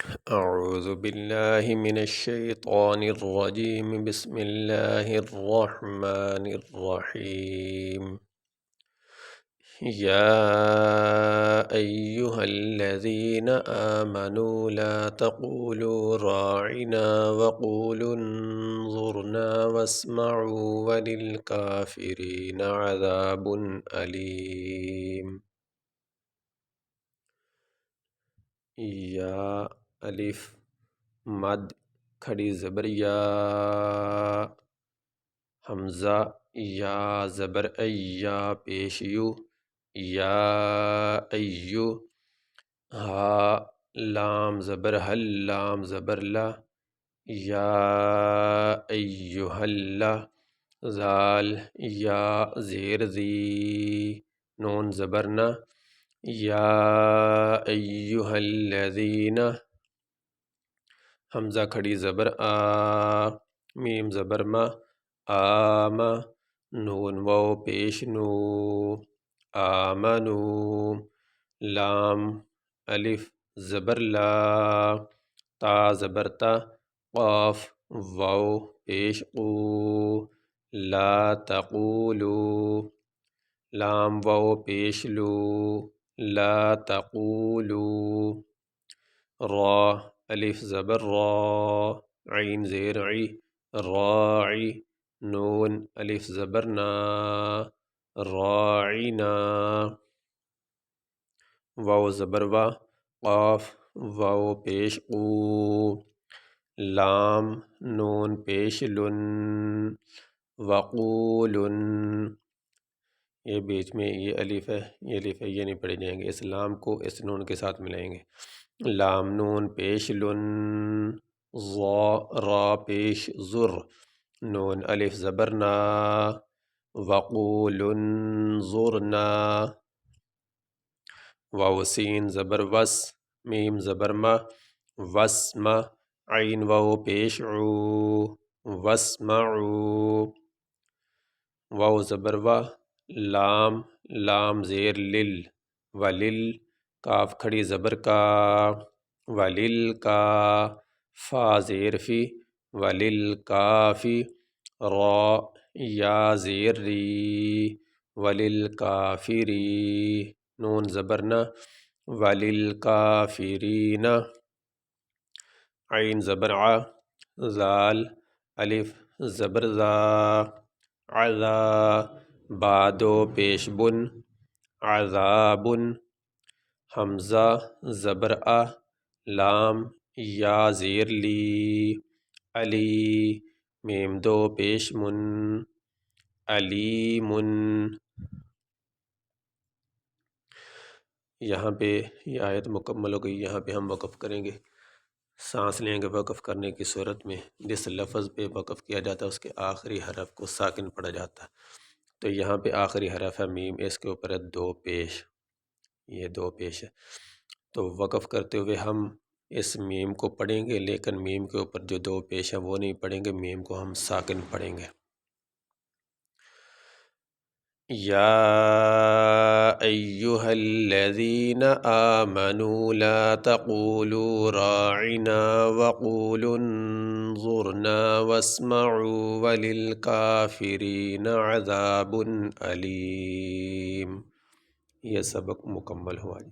أعوذ بالله من الشيطان الرجيم بسم الله الرحمن الرحيم يا أيها الذين آمنوا لا تقولوا راعنا وقولوا انظرنا واسمعوا وللكافرين عذاب أليم یا الف مد کھڑی زبر یا حمزہ یا زبر یا پیش یو یا ایو ہا لام زبر حل لام زبر لا یا ایوہ اللہ زال یا زیر زی نون زبر نا یا ایوہ الذین حمزہ کھڑی زبر آ میم زبر ما آما نون واو پیش نو آمنو لام الف زبر لا تا زبر تا قاف واو پیش قو لا تقولو لام واو پیش لو لا تقولو را الف زبر را عین زیر عی راعی نون الف زبر نا راعینا واو زبر وا قاف واو پیش قو لام نون پیش لن وقولن یہ بیچ میں یہ الف ہے یہ نہیں پڑھے جائیں گے، اس لام کو اس نون کے ساتھ ملائیں گے لام نون پیش لن را پیش زر نون الف زبر نا وقولن زرنا واو سین زبر وس میم زبر ما وسما عین واو پیش عو واسمعو واو زبر وا لام لام زیر لل ولل کاف کھڑی زبر کا ولل کا فا زیر فی ولل کافی را یا زیر ری ولل کافری نون زبر نا ولل کافرین عین زبر ع زال الف زبر زا عذا بادو پیش بن عذاب حمزہ زبر ا لام یا زیر لی علی میم دو پیش من علیمن یہاں پہ یہ آیت مکمل ہو گئی، یہاں پہ ہم وقف کریں گے، سانس لیں گے۔ وقف کرنے کی صورت میں جس لفظ پہ وقف کیا جاتا ہے اس کے آخری حرف کو ساکن پڑھا جاتا ہے، تو یہاں پہ آخری حرف ہے میم، اس کے اوپر ہے دو پیش، یہ دو پیش ہے، تو وقف کرتے ہوئے ہم اس میم کو پڑھیں گے، لیکن میم کے اوپر جو دو پیش ہیں وہ نہیں پڑھیں گے، میم کو ہم ساکن پڑھیں گے۔ یا ایہا الذین آمنوا لا تقولوا راعنا وقولوا انظرنا واسمعوا وللکافرین عذاب علیم۔ یہ سبق مکمل ہوا جی۔